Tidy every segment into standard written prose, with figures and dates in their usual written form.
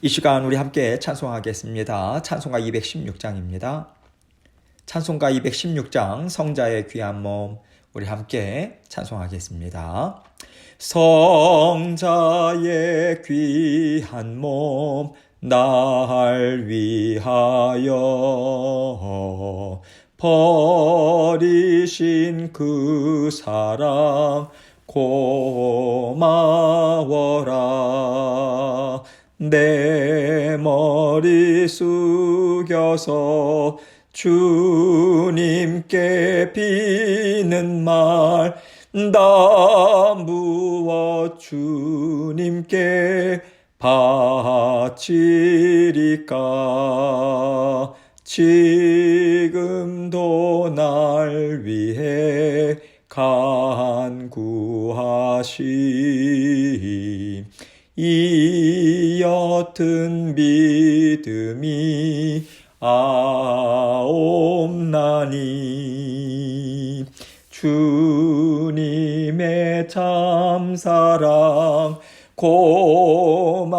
이 시간 우리 함께 찬송하겠습니다. 찬송가 216장입니다. 찬송가 216장 성자의 귀한 몸 우리 함께 찬송하겠습니다. 성자의 귀한 몸 날 위하여 버리신 그 사랑 고마워라. 내 머리 숙여서 주님께 비는 말 다 무엇 주님께 바치리까. 지금도 날 위해 간구하시 이 옅은 믿음이 아옵나니. 주님의 참사랑 고맙고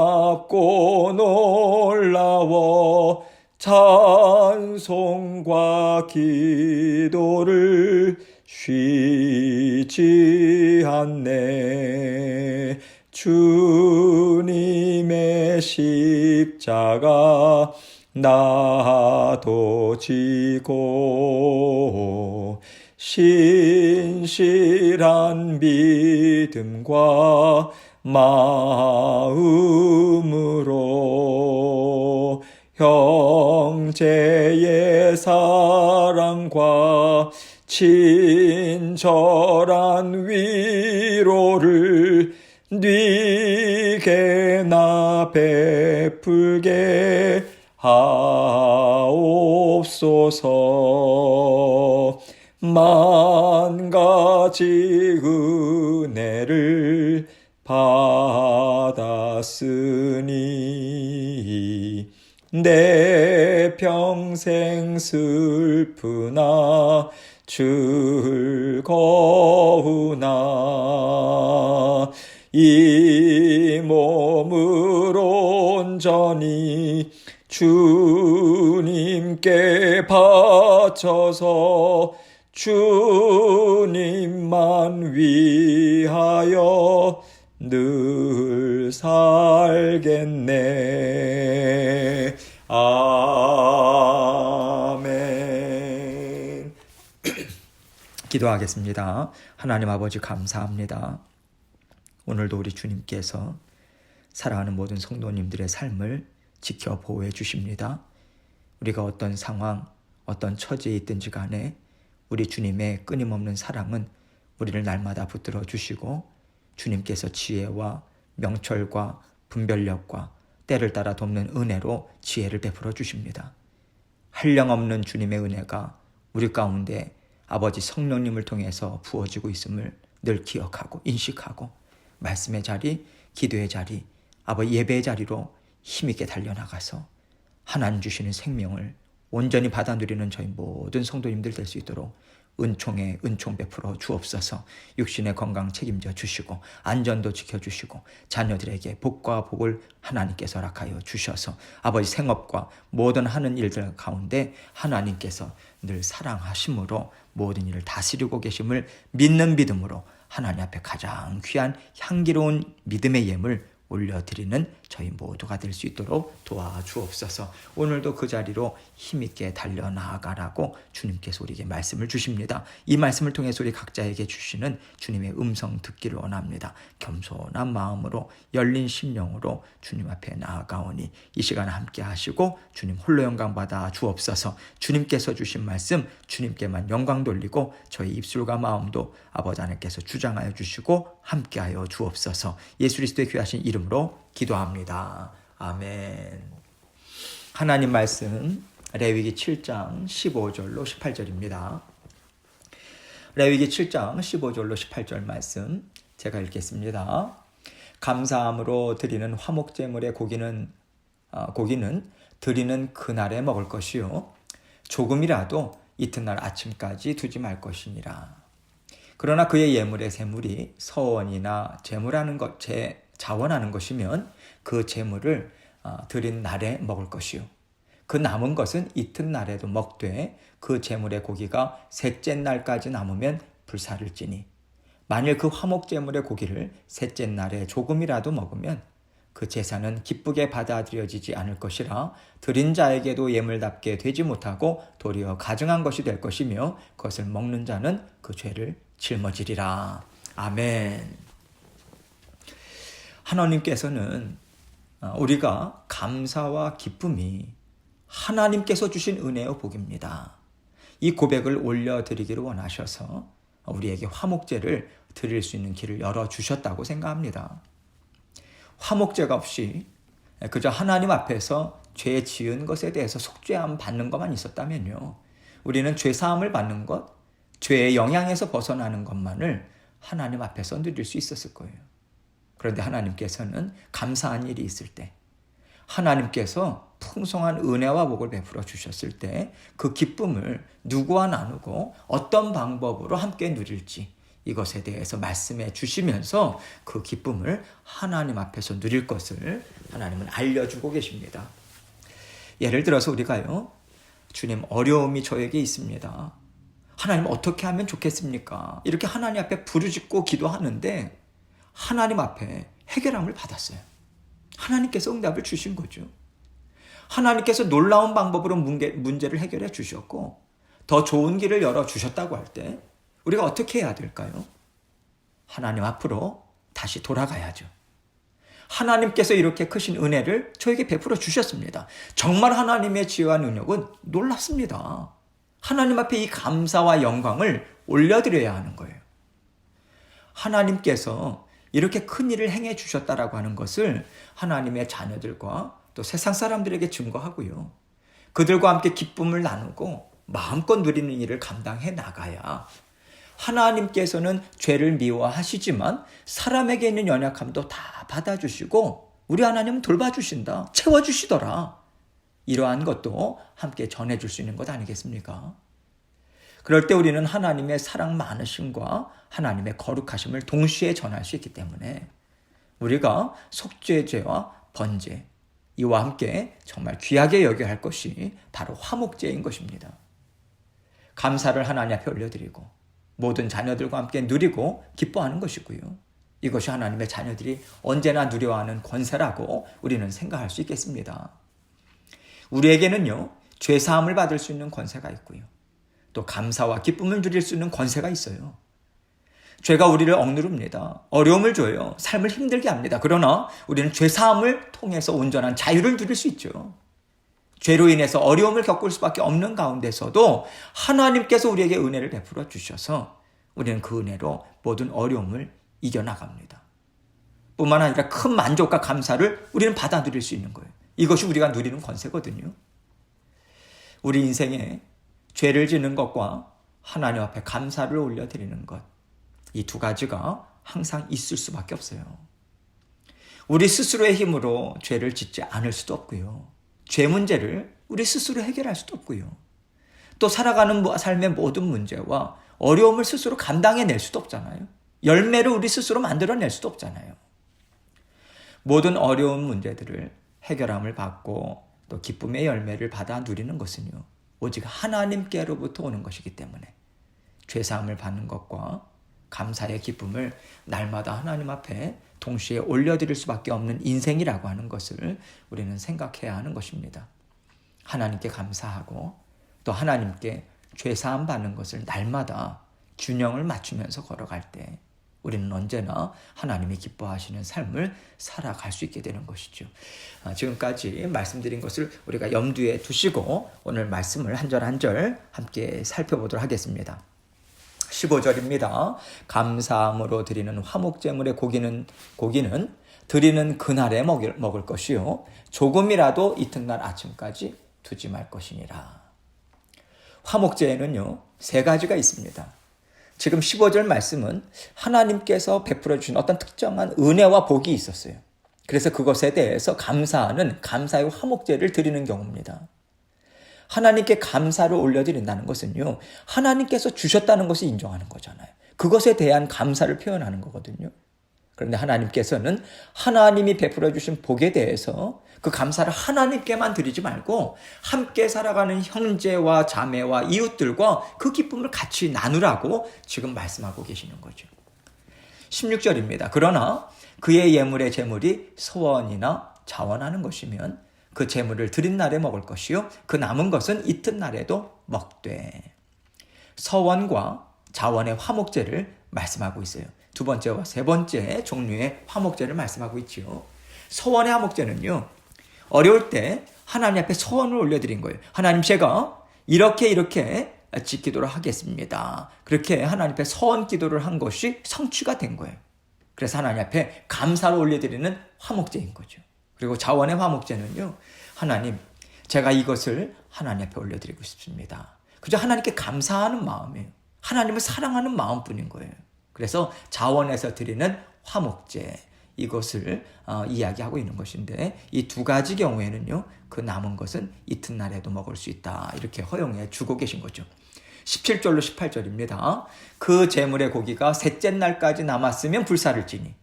놀라워 찬송과 기도를 쉬지 않네. 주님의 십자가 나도 지고 신실한 믿음과 마음으로 형제의 사랑과 친절한 위로를 네게 나 베풀게 하옵소서. 만 가지 은혜를 받았으니 내 평생 슬프나 즐거우나 이 몸을 온전히 주님께 바쳐서 주님만 위하여 늘 살겠네. 아멘. 기도하겠습니다. 하나님 아버지 감사합니다. 오늘도 우리 주님께서 사랑하는 모든 성도님들의 삶을 지켜 보호해 주십니다. 우리가 어떤 상황, 어떤 처지에 있든지 간에 우리 주님의 끊임없는 사랑은 우리를 날마다 붙들어 주시고 주님께서 지혜와 명철과 분별력과 때를 따라 돕는 은혜로 지혜를 베풀어 주십니다. 한량없는 주님의 은혜가 우리 가운데 아버지 성령님을 통해서 부어지고 있음을 늘 기억하고 인식하고 말씀의 자리, 기도의 자리, 아버지 예배의 자리로 힘있게 달려나가서 하나님 주시는 생명을 온전히 받아 누리는 저희 모든 성도님들 될 수 있도록 은총에 은총 베풀어 주옵소서. 육신의 건강 책임져 주시고 안전도 지켜주시고 자녀들에게 복과 복을 하나님께서 허락하여 주셔서 아버지 생업과 모든 하는 일들 가운데 하나님께서 늘 사랑하심으로 모든 일을 다스리고 계심을 믿는 믿음으로 하나님 앞에 가장 귀한 향기로운 믿음의 예물 올려드리는 저희 모두가 될 수 있도록 도와주옵소서. 오늘도 그 자리로 힘있게 달려나가라고 주님께서 우리에게 말씀을 주십니다. 이 말씀을 통해서 우리 각자에게 주시는 주님의 음성 듣기를 원합니다. 겸손한 마음으로 열린 심령으로 주님 앞에 나아가오니 이 시간 함께 하시고 주님 홀로 영광 받아 주옵소서. 주님께서 주신 말씀 주님께만 영광 돌리고 저희 입술과 마음도 아버지 하나님께서 주장하여 주시고 함께하여 주옵소서. 예수 그리스도의 귀하신 이름으로 기도합니다. 아멘. 하나님 말씀 레위기 7장 15절로 18절입니다. 레위기 7장 15절로 18절 말씀 제가 읽겠습니다. 감사함으로 드리는 화목제물의 고기는 드리는 그날에 먹을 것이요 조금이라도 이튿날 아침까지 두지 말 것이니라. 그러나 그의 예물의 재물이 서원이나 자원하는 것이면 그 재물을 드린 날에 먹을 것이요 그 남은 것은 이튿날에도 먹되 그 제물의 고기가 셋째 날까지 남으면 불사를지니 만일 그 화목 제물의 고기를 셋째 날에 조금이라도 먹으면 그 제사는 기쁘게 받아들여지지 않을 것이라 드린 자에게도 예물답게 되지 못하고 도리어 가증한 것이 될 것이며 그것을 먹는 자는 그 죄를 짊어지리라. 아멘. 하나님께서는 우리가 감사와 기쁨이 하나님께서 주신 은혜의 복입니다. 이 고백을 올려드리기를 원하셔서 우리에게 화목제를 드릴 수 있는 길을 열어주셨다고 생각합니다. 화목제가 없이 그저 하나님 앞에서 죄 지은 것에 대해서 속죄함 받는 것만 있었다면요, 우리는 죄사함을 받는 것, 죄의 영향에서 벗어나는 것만을 하나님 앞에서 누릴 수 있었을 거예요. 그런데 하나님께서는 감사한 일이 있을 때, 하나님께서 풍성한 은혜와 복을 베풀어 주셨을 때 그 기쁨을 누구와 나누고 어떤 방법으로 함께 누릴지 이것에 대해서 말씀해 주시면서 그 기쁨을 하나님 앞에서 누릴 것을 하나님은 알려주고 계십니다. 예를 들어서 우리가요, 주님 어려움이 저에게 있습니다. 하나님 어떻게 하면 좋겠습니까? 이렇게 하나님 앞에 부르짖고 기도하는데 하나님 앞에 해결함을 받았어요. 하나님께서 응답을 주신 거죠. 하나님께서 놀라운 방법으로 문제를 해결해 주셨고 더 좋은 길을 열어주셨다고 할 때 우리가 어떻게 해야 될까요? 하나님 앞으로 다시 돌아가야죠. 하나님께서 이렇게 크신 은혜를 저에게 베풀어 주셨습니다. 정말 하나님의 지혜와 능력은 놀랍습니다. 하나님 앞에 이 감사와 영광을 올려드려야 하는 거예요. 하나님께서 이렇게 큰 일을 행해 주셨다라고 하는 것을 하나님의 자녀들과 또 세상 사람들에게 증거하고요, 그들과 함께 기쁨을 나누고 마음껏 누리는 일을 감당해 나가야 하나님께서는 죄를 미워하시지만 사람에게 있는 연약함도 다 받아주시고 우리 하나님은 돌봐주신다, 채워주시더라, 이러한 것도 함께 전해줄 수 있는 것 아니겠습니까? 그럴 때 우리는 하나님의 사랑 많으심과 하나님의 거룩하심을 동시에 전할 수 있기 때문에 우리가 속죄제와 번제 이와 함께 정말 귀하게 여겨야 할 것이 바로 화목제인 것입니다. 감사를 하나님 앞에 올려드리고 모든 자녀들과 함께 누리고 기뻐하는 것이고요, 이것이 하나님의 자녀들이 언제나 누려하는 권세라고 우리는 생각할 수 있겠습니다. 우리에게는요, 죄사함을 받을 수 있는 권세가 있고요, 또 감사와 기쁨을 누릴 수 있는 권세가 있어요. 죄가 우리를 억누릅니다. 어려움을 줘요. 삶을 힘들게 합니다. 그러나 우리는 죄사함을 통해서 온전한 자유를 누릴 수 있죠. 죄로 인해서 어려움을 겪을 수밖에 없는 가운데서도 하나님께서 우리에게 은혜를 베풀어 주셔서 우리는 그 은혜로 모든 어려움을 이겨나갑니다. 뿐만 아니라 큰 만족과 감사를 우리는 받아 누릴 수 있는 거예요. 이것이 우리가 누리는 권세거든요. 우리 인생에 죄를 짓는 것과 하나님 앞에 감사를 올려드리는 것, 이 두 가지가 항상 있을 수밖에 없어요. 우리 스스로의 힘으로 죄를 짓지 않을 수도 없고요, 죄 문제를 우리 스스로 해결할 수도 없고요, 또 살아가는 삶의 모든 문제와 어려움을 스스로 감당해낼 수도 없잖아요. 열매를 우리 스스로 만들어낼 수도 없잖아요. 모든 어려운 문제들을 해결함을 받고 또 기쁨의 열매를 받아 누리는 것은요, 오직 하나님께로부터 오는 것이기 때문에 죄사함을 받는 것과 감사의 기쁨을 날마다 하나님 앞에 동시에 올려드릴 수밖에 없는 인생이라고 하는 것을 우리는 생각해야 하는 것입니다. 하나님께 감사하고 또 하나님께 죄사함 받는 것을 날마다 균형을 맞추면서 걸어갈 때 우리는 언제나 하나님이 기뻐하시는 삶을 살아갈 수 있게 되는 것이죠. 지금까지 말씀드린 것을 우리가 염두에 두시고 오늘 말씀을 한 절 한 절 함께 살펴보도록 하겠습니다. 15절입니다. 감사함으로 드리는 화목제물의 고기는 드리는 그날에 먹을 것이요 조금이라도 이튿날 아침까지 두지 말 것이니라. 화목제에는요 3가지가 있습니다. 지금 15절 말씀은 하나님께서 베풀어 주신 어떤 특정한 은혜와 복이 있었어요. 그래서 그것에 대해서 감사하는 감사의 화목제를 드리는 경우입니다. 하나님께 감사를 올려드린다는 것은요, 하나님께서 주셨다는 것을 인정하는 거잖아요. 그것에 대한 감사를 표현하는 거거든요. 그런데 하나님께서는 하나님이 베풀어 주신 복에 대해서 그 감사를 하나님께만 드리지 말고 함께 살아가는 형제와 자매와 이웃들과 그 기쁨을 같이 나누라고 지금 말씀하고 계시는 거죠. 16절입니다. 그러나 그의 예물의 제물이 소원이나 자원하는 것이면 그 제물을 드린 날에 먹을 것이요 그 남은 것은 이튿날에도 먹되. 서원과 자원의 화목제를 말씀하고 있어요. 두 번째와 세 번째 종류의 화목제를 말씀하고 있지요. 서원의 화목제는요, 어려울 때 하나님 앞에 서원을 올려드린 거예요. 하나님, 제가 이렇게 지키도록 하겠습니다. 그렇게 하나님 앞에 서원 기도를 한 것이 성취가 된 거예요. 그래서 하나님 앞에 감사를 올려드리는 화목제인 거죠. 그리고 자원의 화목제는요, 하나님, 제가 이것을 하나님 앞에 올려드리고 싶습니다. 그저 하나님께 감사하는 마음이에요. 하나님을 사랑하는 마음뿐인 거예요. 그래서 자원에서 드리는 화목제, 이것을 이야기하고 있는 것인데, 이 두 가지 경우에는요, 그 남은 것은 이튿날에도 먹을 수 있다, 이렇게 허용해 주고 계신 거죠. 17절로 18절입니다. 그 제물의 고기가 셋째 날까지 남았으면 불사를 지니,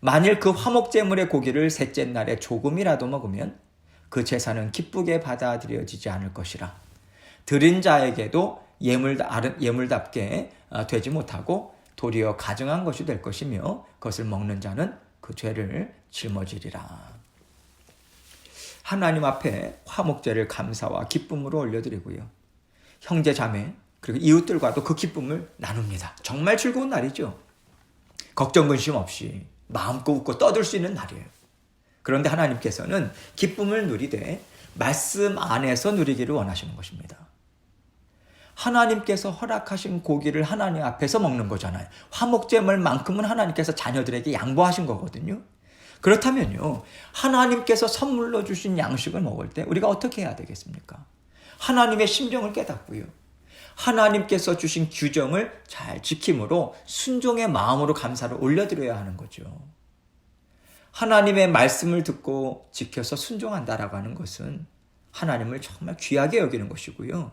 만일 그 화목 제물의 고기를 셋째 날에 조금이라도 먹으면 그 제사는 기쁘게 받아들여지지 않을 것이라. 드린 자에게도 예물답게 되지 못하고 도리어 가증한 것이 될 것이며 그것을 먹는 자는 그 죄를 짊어지리라. 하나님 앞에 화목제를 감사와 기쁨으로 올려드리고요, 형제 자매 그리고 이웃들과도 그 기쁨을 나눕니다. 정말 즐거운 날이죠. 걱정 근심 없이 마음껏 웃고 떠들 수 있는 날이에요. 그런데 하나님께서는 기쁨을 누리되 말씀 안에서 누리기를 원하시는 것입니다. 하나님께서 허락하신 고기를 하나님 앞에서 먹는 거잖아요. 화목제물만큼은 하나님께서 자녀들에게 양보하신 거거든요. 그렇다면요, 하나님께서 선물로 주신 양식을 먹을 때 우리가 어떻게 해야 되겠습니까? 하나님의 심정을 깨닫고요, 하나님께서 주신 규정을 잘 지킴으로 순종의 마음으로 감사를 올려드려야 하는 거죠. 하나님의 말씀을 듣고 지켜서 순종한다라고 하는 것은 하나님을 정말 귀하게 여기는 것이고요,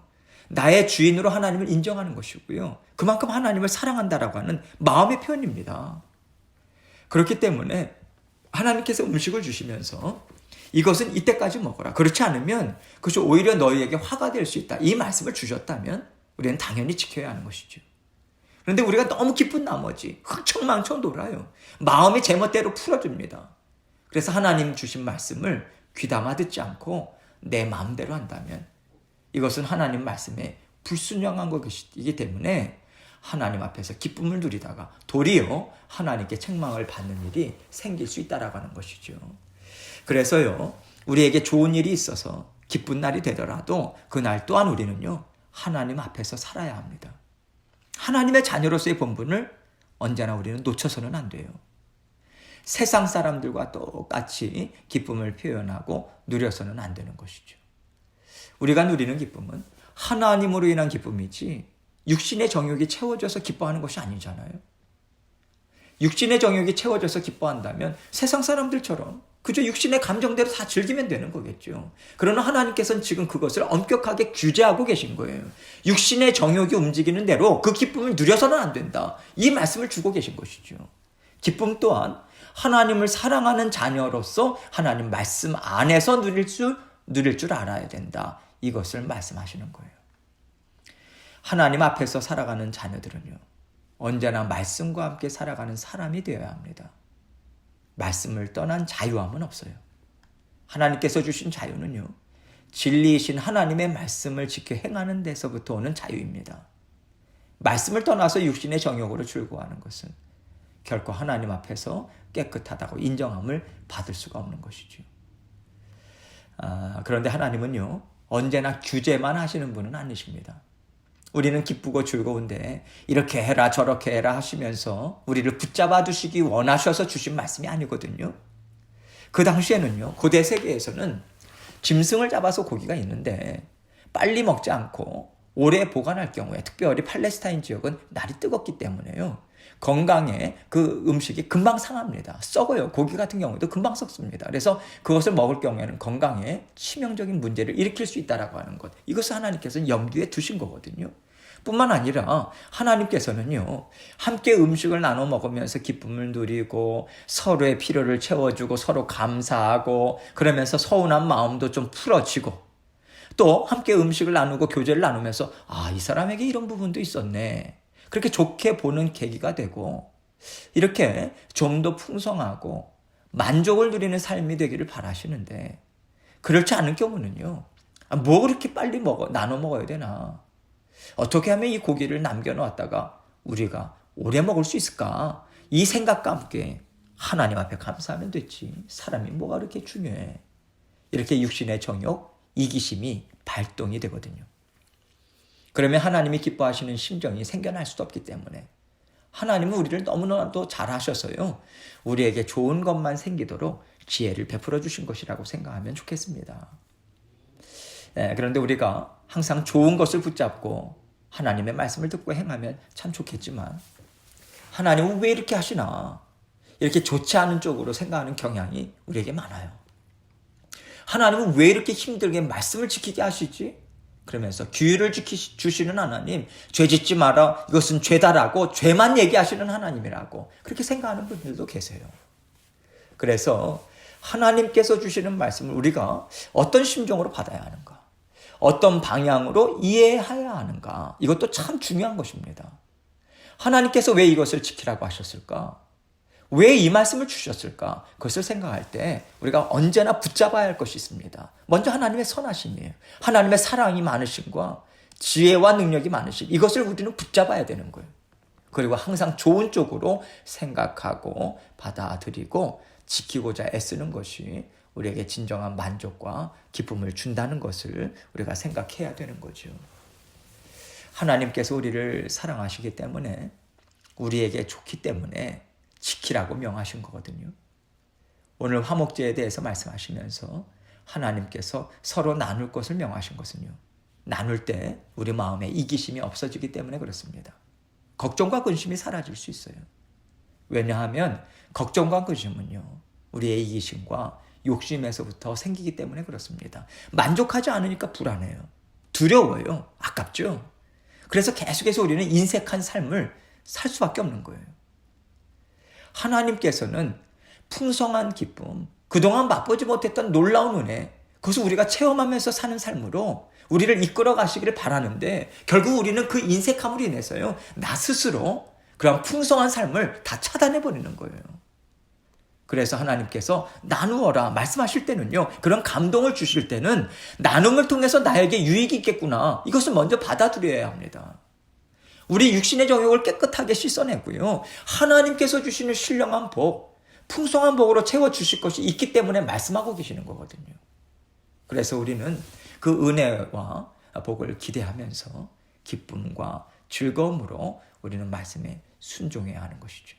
나의 주인으로 하나님을 인정하는 것이고요, 그만큼 하나님을 사랑한다라고 하는 마음의 표현입니다. 그렇기 때문에 하나님께서 음식을 주시면서 이것은 이때까지 먹어라, 그렇지 않으면 그것이 오히려 너희에게 화가 될 수 있다, 이 말씀을 주셨다면 우리는 당연히 지켜야 하는 것이죠. 그런데 우리가 너무 기쁜 나머지 흥청망청 놀아요. 마음이 제멋대로 풀어줍니다. 그래서 하나님 주신 말씀을 귀담아 듣지 않고 내 마음대로 한다면 이것은 하나님 말씀에 불순종한 것이기 때문에 하나님 앞에서 기쁨을 누리다가 도리어 하나님께 책망을 받는 일이 생길 수 있다라고 하는 것이죠. 그래서요, 우리에게 좋은 일이 있어서 기쁜 날이 되더라도 그날 또한 우리는요, 하나님 앞에서 살아야 합니다. 하나님의 자녀로서의 본분을 언제나 우리는 놓쳐서는 안 돼요. 세상 사람들과 똑같이 기쁨을 표현하고 누려서는 안 되는 것이죠. 우리가 누리는 기쁨은 하나님으로 인한 기쁨이지 육신의 정욕이 채워져서 기뻐하는 것이 아니잖아요. 육신의 정욕이 채워져서 기뻐한다면 세상 사람들처럼 그저 육신의 감정대로 다 즐기면 되는 거겠죠. 그러나 하나님께서는 지금 그것을 엄격하게 규제하고 계신 거예요. 육신의 정욕이 움직이는 대로 그 기쁨을 누려서는 안 된다, 이 말씀을 주고 계신 것이죠. 기쁨 또한 하나님을 사랑하는 자녀로서 하나님 말씀 안에서 누릴 줄 알아야 된다, 이것을 말씀하시는 거예요. 하나님 앞에서 살아가는 자녀들은요, 언제나 말씀과 함께 살아가는 사람이 되어야 합니다. 말씀을 떠난 자유함은 없어요. 하나님께서 주신 자유는요, 진리이신 하나님의 말씀을 지켜 행하는 데서부터 오는 자유입니다. 말씀을 떠나서 육신의 정욕으로 즐거워하는 것은 결코 하나님 앞에서 깨끗하다고 인정함을 받을 수가 없는 것이죠. 그런데 하나님은요, 언제나 규제만 하시는 분은 아니십니다. 우리는 기쁘고 즐거운데 이렇게 해라 저렇게 해라 하시면서 우리를 붙잡아 두시기 원하셔서 주신 말씀이 아니거든요. 그 당시에는요, 고대 세계에서는 짐승을 잡아서 고기가 있는데 빨리 먹지 않고 오래 보관할 경우에, 특별히 팔레스타인 지역은 날이 뜨겁기 때문에요, 건강에 그 음식이 금방 상합니다. 썩어요. 고기 같은 경우도 금방 썩습니다. 그래서 그것을 먹을 경우에는 건강에 치명적인 문제를 일으킬 수 있다라고 하는 것, 이것을 하나님께서는 염두에 두신 거거든요. 뿐만 아니라 하나님께서는요, 함께 음식을 나눠 먹으면서 기쁨을 누리고 서로의 필요를 채워주고 서로 감사하고 그러면서 서운한 마음도 좀 풀어지고 또 함께 음식을 나누고 교제를 나누면서 이 사람에게 이런 부분도 있었네. 그렇게 좋게 보는 계기가 되고 이렇게 좀 더 풍성하고 만족을 누리는 삶이 되기를 바라시는데 그렇지 않은 경우는요. 뭐 그렇게 빨리 나눠 먹어야 되나? 어떻게 하면 이 고기를 남겨놓았다가 우리가 오래 먹을 수 있을까? 이 생각과 함께 하나님 앞에 감사하면 됐지. 사람이 뭐가 그렇게 중요해. 이렇게 육신의 정욕, 이기심이 발동이 되거든요. 그러면 하나님이 기뻐하시는 심정이 생겨날 수도 없기 때문에 하나님은 우리를 너무나도 잘하셔서요. 우리에게 좋은 것만 생기도록 지혜를 베풀어 주신 것이라고 생각하면 좋겠습니다. 그런데 우리가 항상 좋은 것을 붙잡고 하나님의 말씀을 듣고 행하면 참 좋겠지만 하나님은 왜 이렇게 하시나? 이렇게 좋지 않은 쪽으로 생각하는 경향이 우리에게 많아요. 하나님은 왜 이렇게 힘들게 말씀을 지키게 하시지? 그러면서 규율을 주시는 하나님, 죄 짓지 마라, 이것은 죄다라고 죄만 얘기하시는 하나님이라고 그렇게 생각하는 분들도 계세요. 그래서 하나님께서 주시는 말씀을 우리가 어떤 심정으로 받아야 하는가? 어떤 방향으로 이해해야 하는가? 이것도 참 중요한 것입니다. 하나님께서 왜 이것을 지키라고 하셨을까? 왜 이 말씀을 주셨을까? 그것을 생각할 때 우리가 언제나 붙잡아야 할 것이 있습니다. 먼저 하나님의 선하심이에요. 하나님의 사랑이 많으심과 지혜와 능력이 많으심. 이것을 우리는 붙잡아야 되는 거예요. 그리고 항상 좋은 쪽으로 생각하고 받아들이고 지키고자 애쓰는 것이 우리에게 진정한 만족과 기쁨을 준다는 것을 우리가 생각해야 되는 거죠. 하나님께서 우리를 사랑하시기 때문에 우리에게 좋기 때문에 지키라고 명하신 거거든요. 오늘 화목제에 대해서 말씀하시면서 하나님께서 서로 나눌 것을 명하신 것은요. 나눌 때 우리 마음에 이기심이 없어지기 때문에 그렇습니다. 걱정과 근심이 사라질 수 있어요. 왜냐하면 걱정과 근심은요. 우리의 이기심과 욕심에서부터 생기기 때문에 그렇습니다. 만족하지 않으니까 불안해요. 두려워요. 아깝죠. 그래서 계속해서 우리는 인색한 삶을 살 수밖에 없는 거예요. 하나님께서는 풍성한 기쁨, 그동안 맛보지 못했던 놀라운 은혜, 그것을 우리가 체험하면서 사는 삶으로 우리를 이끌어 가시기를 바라는데 결국 우리는 그 인색함으로 인해서요. 나 스스로 그런 풍성한 삶을 다 차단해버리는 거예요. 그래서 하나님께서 나누어라 말씀하실 때는요. 그런 감동을 주실 때는 나눔을 통해서 나에게 유익이 있겠구나. 이것을 먼저 받아들여야 합니다. 우리 육신의 정욕을 깨끗하게 씻어내고요. 하나님께서 주시는 신령한 복, 풍성한 복으로 채워주실 것이 있기 때문에 말씀하고 계시는 거거든요. 그래서 우리는 그 은혜와 복을 기대하면서 기쁨과 즐거움으로 우리는 말씀에 순종해야 하는 것이죠.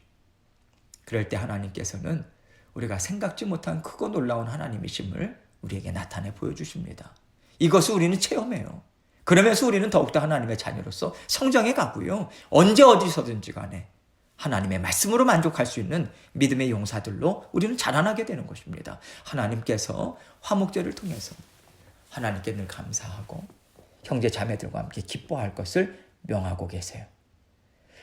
그럴 때 하나님께서는 우리가 생각지 못한 크고 놀라운 하나님이심을 우리에게 나타내 보여주십니다. 이것을 우리는 체험해요. 그러면서 우리는 더욱더 하나님의 자녀로서 성장해 가고요. 언제 어디서든지 간에 하나님의 말씀으로 만족할 수 있는 믿음의 용사들로 우리는 자라나게 되는 것입니다. 하나님께서 화목제를 통해서 하나님께 늘 감사하고 형제 자매들과 함께 기뻐할 것을 명하고 계세요.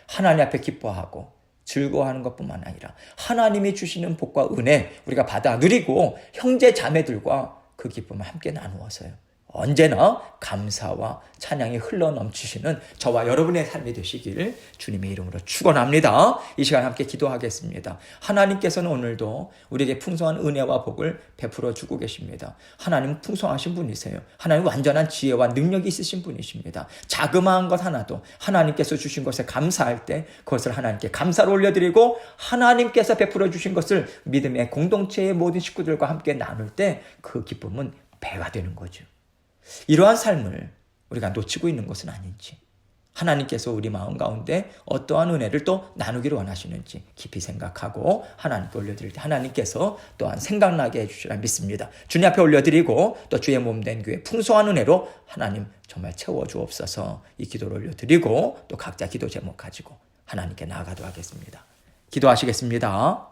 하나님 앞에 기뻐하고 즐거워하는 것뿐만 아니라 하나님이 주시는 복과 은혜 우리가 받아 누리고 형제 자매들과 그 기쁨을 함께 나누어서요. 언제나 감사와 찬양이 흘러넘치시는 저와 여러분의 삶이 되시기를 주님의 이름으로 축원합니다. 이 시간 함께 기도하겠습니다. 하나님께서는 오늘도 우리에게 풍성한 은혜와 복을 베풀어 주고 계십니다. 하나님은 풍성하신 분이세요. 하나님 완전한 지혜와 능력이 있으신 분이십니다. 자그마한 것 하나도 하나님께서 주신 것에 감사할 때 그것을 하나님께 감사를 올려드리고 하나님께서 베풀어 주신 것을 믿음의 공동체의 모든 식구들과 함께 나눌 때 그 기쁨은 배가 되는 거죠. 이러한 삶을 우리가 놓치고 있는 것은 아닌지 하나님께서 우리 마음 가운데 어떠한 은혜를 또 나누기를 원하시는지 깊이 생각하고 하나님께 올려드릴 때 하나님께서 또한 생각나게 해주시라 믿습니다. 주님 앞에 올려드리고 또 주의 몸된 교회 풍성한 은혜로 하나님 정말 채워주옵소서. 이 기도를 올려드리고 또 각자 기도 제목 가지고 하나님께 나아가도록 하겠습니다. 기도하시겠습니다.